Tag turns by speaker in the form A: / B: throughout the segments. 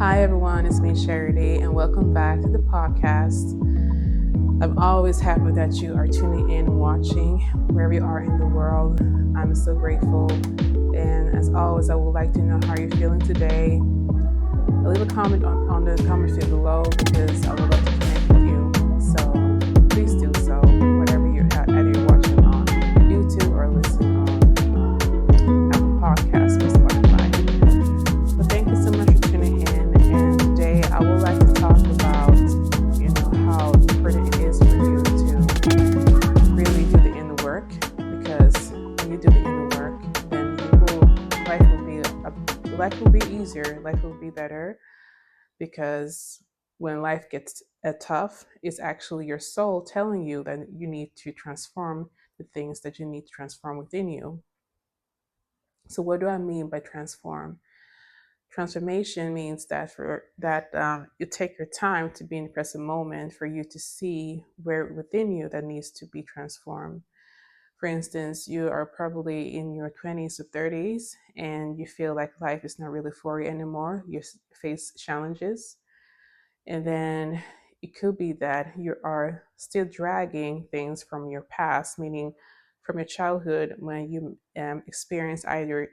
A: Hi, everyone. It's me, Charity, and welcome back to the podcast. I'm always happy that you are tuning in and watching wherever you are in the world. I'm so grateful. And as always, I would like to know how you're feeling today. Leave a comment on the comment field below because I would love to connect with you. So please do so, whatever either you're watching on YouTube or listening on Apple Podcasts or Spotify. But thank you so much for tuning in. And today I would like to talk about, how important it is for you to really do the inner work. Because when you do the inner work, then life will be easier, life will be better. Because when life gets tough, it's actually your soul telling you that you need to transform the things that you need to transform within you. So what do I mean by transform? Transformation means that you take your time to be in the present moment for you to see where within you that needs to be transformed. For instance, you are probably in your 20s or 30s and you feel like life is not really for you anymore. You face challenges. And then it could be that you are still dragging things from your past, meaning from your childhood when you experienced either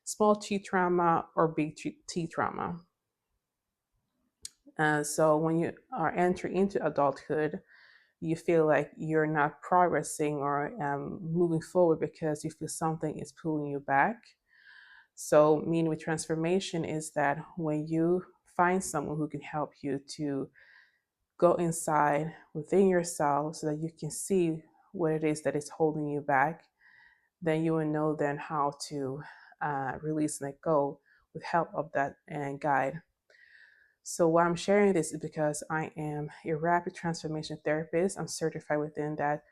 A: small T trauma or big T trauma. So when you are entering into adulthood, you feel like you're not progressing or moving forward because you feel something is pulling you back. So, meaning with transformation is that when you find someone who can help you to go inside within yourself so that you can see what it is that is holding you back, then you will know then how to release and let go with help of that and guide. So why I'm sharing this is because I am a rapid transformation therapist. I'm certified within that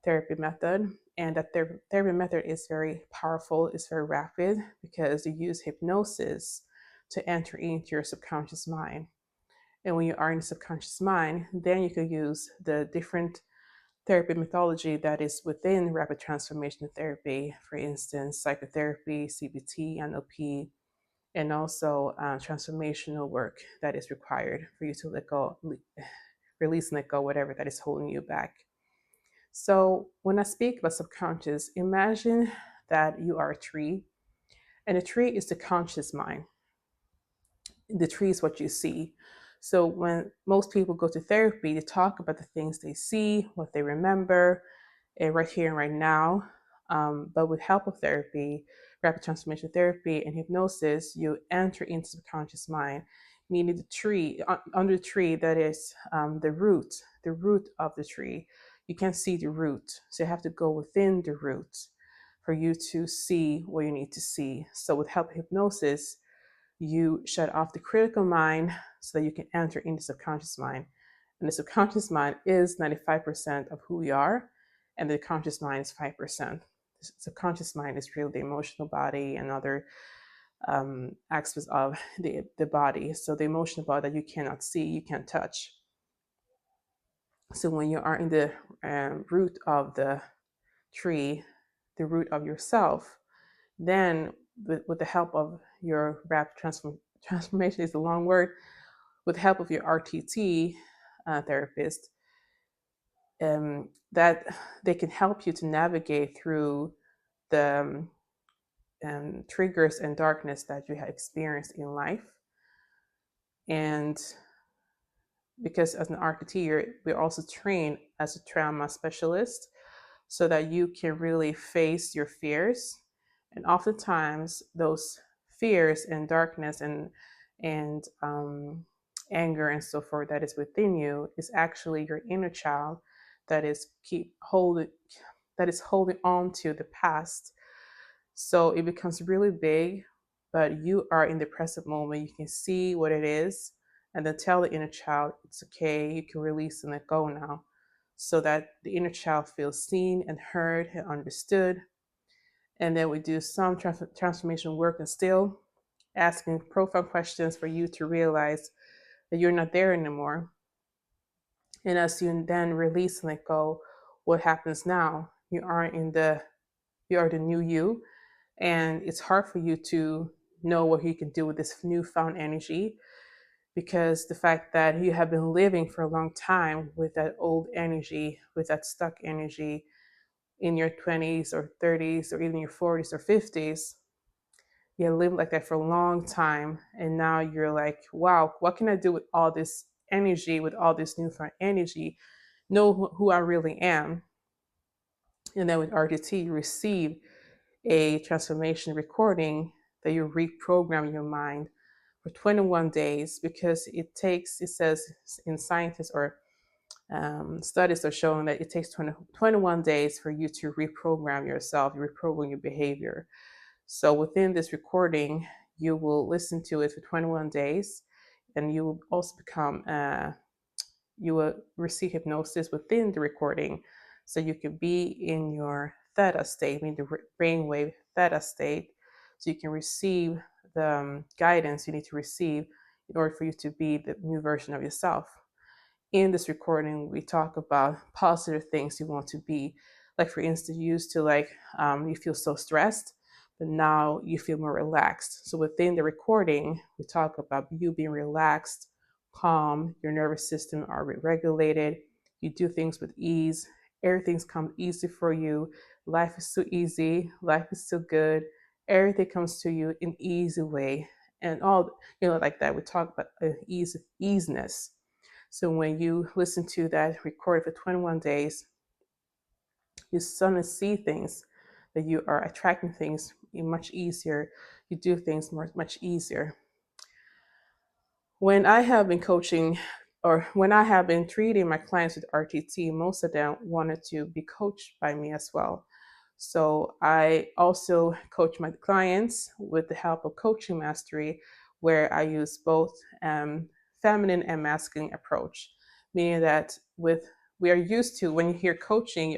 A: therapy method. And that therapy method is very powerful, it's very rapid because you use hypnosis to enter into your subconscious mind. And when you are in the subconscious mind, then you can use the different therapy methodology that is within rapid transformation therapy, for instance, psychotherapy, CBT, NLP, and also transformational work that is required for you to let go, release and let go, whatever that is holding you back. So when I speak about subconscious, imagine that you are a tree, and a tree is the conscious mind. The tree is what you see. So when most people go to therapy, they talk about the things they see, what they remember, right here and right now. But with help of therapy, rapid transformation therapy, and hypnosis, you enter into the conscious mind, meaning the tree, under the tree, that is the root of the tree. You can't see the root, so you have to go within the root for you to see what you need to see. So with help of hypnosis, you shut off the critical mind so that you can enter into the subconscious mind. And the subconscious mind is 95% of who we are, and the conscious mind is 5%. The subconscious mind is really the emotional body and other aspects of the body. So the emotional body that you cannot see, you can't touch. So when you are in the root of the tree, the root of yourself, then with the help of your rapid transformation is a long word, with the help of your RTT therapist, that they can help you to navigate through the triggers and darkness that you have experienced in life. And because as an RTT, we're also trained as a trauma specialist so that you can really face your fears. And oftentimes those fears and darkness and anger and so forth that is within you is actually your inner child that is holding on to the past. So it becomes really big, but you are in the present moment. You can see what it is and then tell the inner child it's okay, you can release and let go now, so that the inner child feels seen and heard and understood. And then we do some transformation work and still asking profound questions for you to realize that you're not there anymore. And as you then release and let go, what happens now? You are the new you, and it's hard for you to know what you can do with this newfound energy. because the fact that you have been living for a long time with that old energy, with that stuck energy in your 20s or 30s or even your 40s or 50s, you lived like that for a long time. And now you're like, wow, what can I do with all this energy, with all this newfound energy? Know who I really am. And then with RTT, you receive a transformation recording that you reprogram your mind for 21 days, because it says in scientists or studies are showing that it takes 21 days for you to reprogram yourself, you reprogram your behavior. So within this recording, you will listen to it for 21 days, and you will also you will receive hypnosis within the recording. So you can be in your theta state, meaning the brainwave theta state, so you can receive the guidance you need to receive in order for you to be the new version of yourself. In this recording, we talk about positive things you want to be. Like, for instance, you used to you feel so stressed, but now you feel more relaxed. So within the recording, we talk about you being relaxed, calm, your nervous system are regulated, you do things with ease, everything's come easy for you, life is so easy, life is so good, everything comes to you in easy way. And all, like that, we talk about easiness. So when you listen to that recorded for 21 days, you suddenly see things, that you are attracting things much easier. You do things much easier. When I have been coaching, or when I have been treating my clients with RTT, most of them wanted to be coached by me as well. So I also coach my clients with the help of Coaching Mastery, where I use both feminine and masculine approach, meaning that we are used to, when you hear coaching,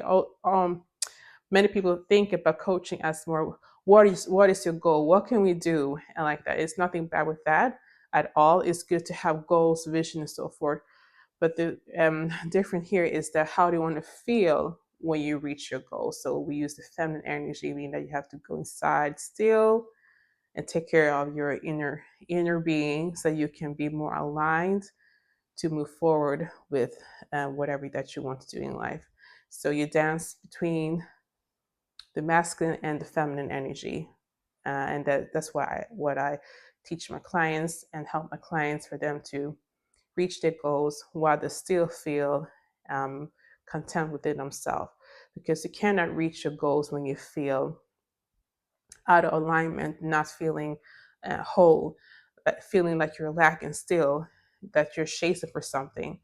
A: many people think about coaching as more, what is your goal, what can we do, and like that. It's nothing bad with that at all. It's good to have goals, vision, and so forth. But the different here is that how do you want to feel when you reach your goal? So we use the feminine energy, meaning that you have to go inside still and take care of your inner being, so you can be more aligned to move forward with whatever that you want to do in life. So you dance between the masculine and the feminine energy, and that's what I teach my clients and help my clients, for them to reach their goals while they still feel content within themselves. Because you cannot reach your goals when you feel out of alignment, not feeling whole, feeling like you're lacking still, that you're chasing for something.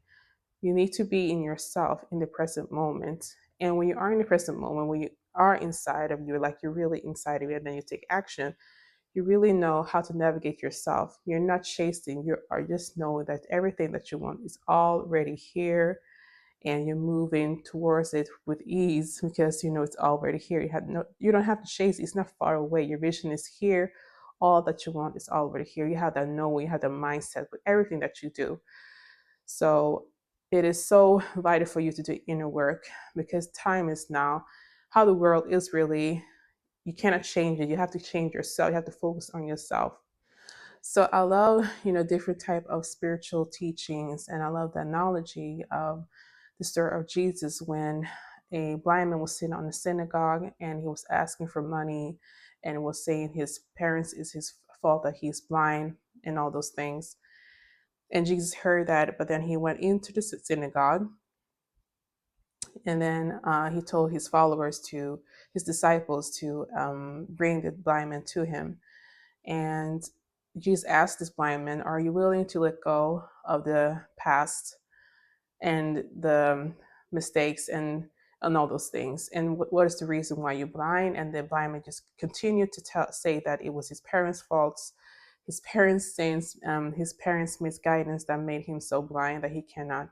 A: You need to be in yourself in the present moment. And when you are in the present moment, when you are inside of you, like you're really inside of you, and then you take action, you really know how to navigate yourself. You're not chasing, you are just knowing that everything that you want is already here, and you're moving towards it with ease, because you know it's already here. You don't have to chase it. It's not far away. Your vision is here. All that you want is already here. You have that knowing, you have the mindset with everything that you do. So it is so vital for you to do inner work, because time is now. How the world is really, you cannot change it. You have to change yourself. You have to focus on yourself. So I love, different type of spiritual teachings, and I love the analogy of the story of Jesus, when a blind man was sitting on the synagogue and he was asking for money, and was saying his parents is his fault that he's blind and all those things. And Jesus heard that, but then he went into the synagogue, and then he told his disciples to bring the blind man to him. And Jesus asked this blind man, "Are you willing to let go of the past and the mistakes and all those things? And what is the reason why you're blind?" And the blind man just continued to say that it was his parents' faults, his parents' sins, his parents' misguidance that made him so blind that he cannot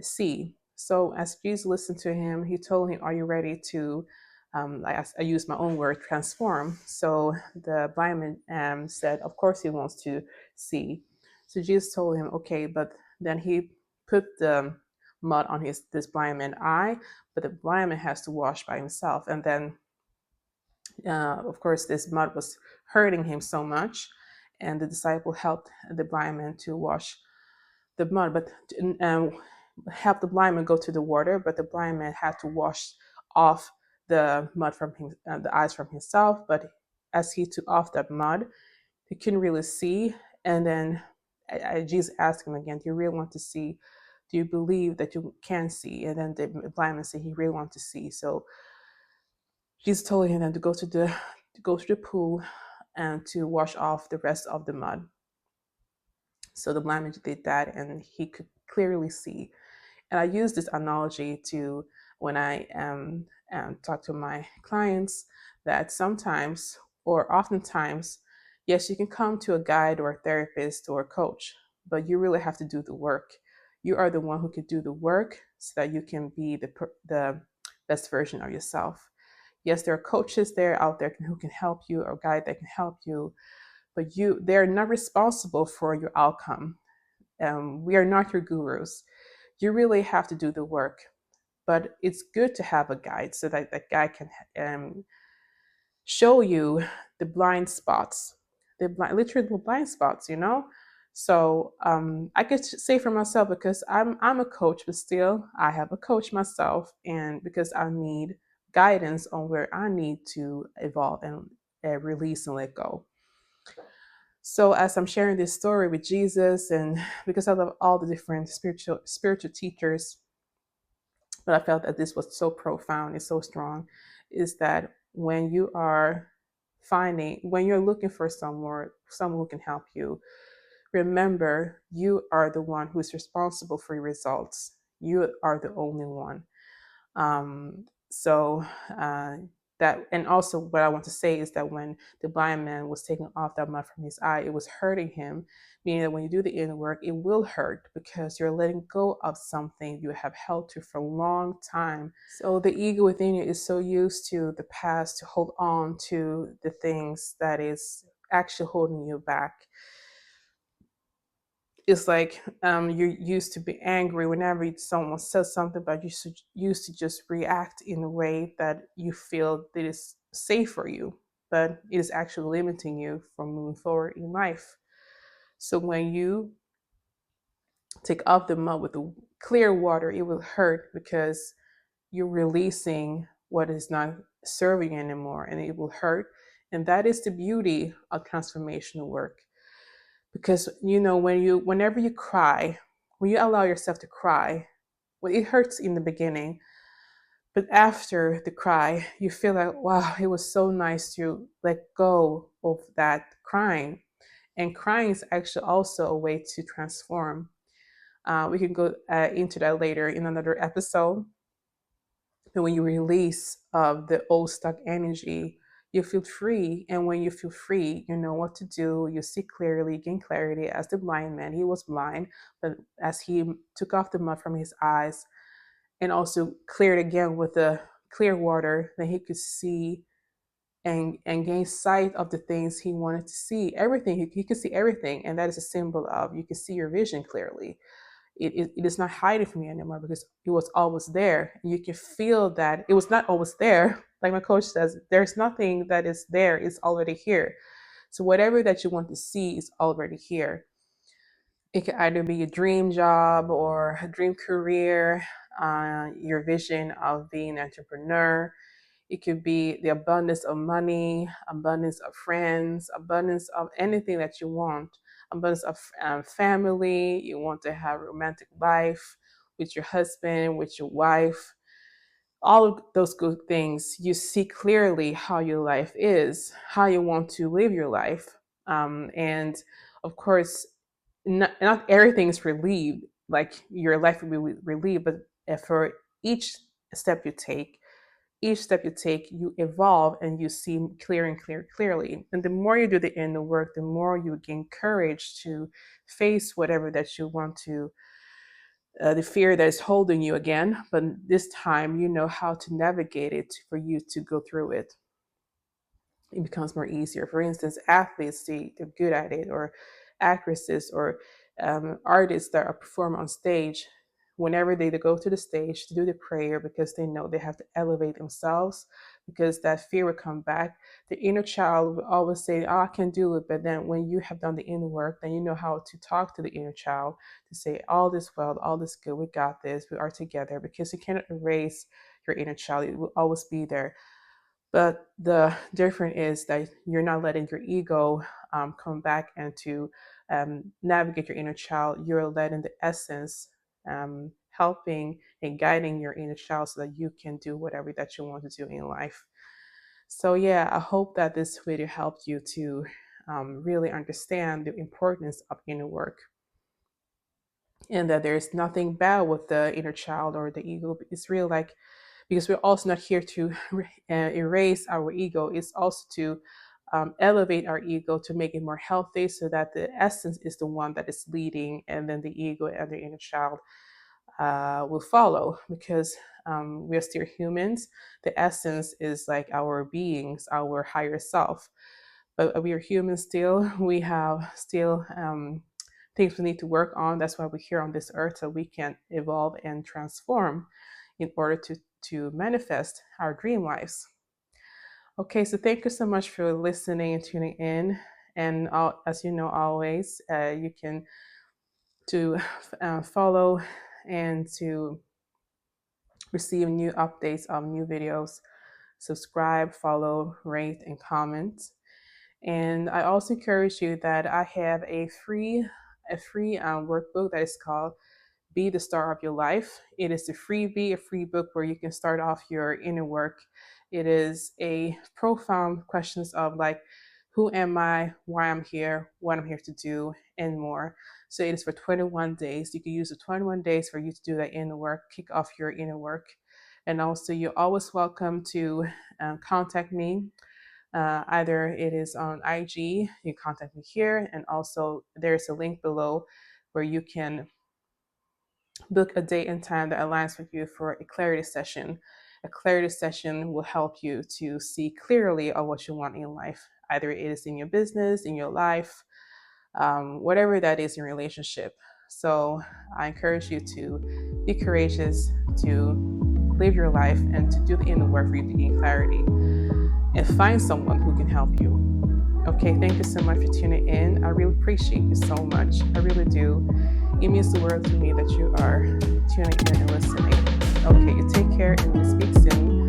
A: see. So as Jesus listened to him, he told him, "Are you ready to?" I use my own word, transform. So the blind man said, "Of course he wants to see." So Jesus told him, "Okay," but then he put the mud on this blind man's eye, but the blind man has to wash by himself. And then, of course, this mud was hurting him so much, and the disciple helped the blind man to wash the mud, but um, help the blind man go to the water. But the blind man had to wash off the mud from him, the eyes from himself. But as he took off that mud, he couldn't really see. And then Jesus asked him again, "Do you really want to see? Do you believe that you can see?" And then the blind man said he really wanted to see. So Jesus told him then to go to the pool and to wash off the rest of the mud. So the blind man did that, and he could clearly see. And I use this analogy to when I talk to my clients that sometimes or oftentimes, yes, you can come to a guide or a therapist or a coach, but you really have to do the work. You are the one who can do the work so that you can be the best version of yourself. Yes, there are coaches there out there who can help you or guide that can help you, but they're not responsible for your outcome. We are not your gurus. You really have to do the work, but it's good to have a guide so that that guy can show you the blind spots, literally the blind spots, you know. So I could say for myself, because I'm a coach, but still I have a coach myself, and because I need guidance on where I need to evolve and release and let go. So as I'm sharing this story with Jesus, and because I love all the different spiritual teachers, but I felt that this was so profound and so strong, is that when you are when you're looking for someone who can help you, remember you are the one who is responsible for your results. You are the only one. So that, and also what I want to say is that when the blind man was taking off that mud from his eye, it was hurting him, meaning that when you do the inner work, it will hurt because you're letting go of something you have held to for a long time. So the ego within you is so used to the past to hold on to the things that is actually holding you back. It's like you're used to be angry whenever someone says something, but used to just react in a way that you feel that is safe for you, but it is actually limiting you from moving forward in life. So when you take off the mud with the clear water, it will hurt because you're releasing what is not serving you anymore, and it will hurt. And that is the beauty of transformational work. Because whenever you cry, when you allow yourself to cry, well, it hurts in the beginning, but after the cry you feel like, wow, it was so nice to let go of that crying. And crying is actually also a way to transform. We can go into that later in another episode. And when you release the old stuck energy, you feel free. And when you feel free, you know what to do. You see clearly, gain clarity. As the blind man, he was blind, but as he took off the mud from his eyes and also cleared again with the clear water, then he could see and gain sight of the things he wanted to see. Everything, he could see everything. And that is a symbol of you can see your vision clearly. It is not hiding from you anymore because it was always there. You can feel that it was not always there. Like my coach says, there's nothing that is there, it's already here. So whatever that you want to see is already here. It could either be a dream job or a dream career, your vision of being an entrepreneur. It could be the abundance of money, abundance of friends, abundance of anything that you want, abundance of family. You want to have a romantic life with your husband, with your wife. All of those good things, you see clearly how your life is, how you want to live your life. And of course, not everything is relieved, like your life will be relieved, but for each step you take, you evolve and you see clearly. And the more you do the inner work, the more you gain courage to face whatever that you want to, the fear that is holding you again. But this time, you know how to navigate it for you to go through it. It becomes more easier. For instance, athletes, they're good at it, or actresses, or artists that are performing on stage. Whenever they go to the stage to do the prayer, because they know they have to elevate themselves, because that fear will come back. The inner child will always say, oh, I can do it. But then when you have done the inner work, then you know how to talk to the inner child to say, all this well, all this good, we got this, we are together, because you cannot erase your inner child. It will always be there. But the difference is that you're not letting your ego come back and to navigate your inner child. You're letting the essence helping and guiding your inner child so that you can do whatever that you want to do in life. So, yeah, I hope that this video helped you to really understand the importance of inner work, and that there's nothing bad with the inner child or the ego. It's real, like, because we're also not here to erase our ego. It's also to elevate our ego to make it more healthy, so that the essence is the one that is leading, and then the ego and the inner child will follow, because we are still humans. The essence is like our beings, our higher self, but we are humans still. We have still things we need to work on. That's why we're here on this earth, so we can evolve and transform in order to manifest our dream lives. Okay, so thank you so much for listening and tuning in. And as you know, always you can to follow and to receive new updates of new videos. Subscribe, follow, rate, and comment. And I also encourage you that I have a free workbook that is called Be the Star of Your Life. It is a free book where you can start off your inner work. It is a profound questions of like, who am I, why I'm here, what I'm here to do, and more. So it is for 21 days. You can use the 21 days for you to do that inner work, kick off your inner work. And also, you're always welcome to contact me. Either it is on IG, you contact me here, and also there's a link below where you can book a date and time that aligns with you for a clarity session. A clarity session will help you to see clearly of what you want in life. Either it is in your business, in your life, whatever that is in your relationship. So I encourage you to be courageous, to live your life, and to do the inner work for you to gain clarity and find someone who can help you. Okay, thank you so much for tuning in. I really appreciate you so much. I really do. It means the world to me that you are tuning in and listening. Okay, you take care, and we'll speak soon.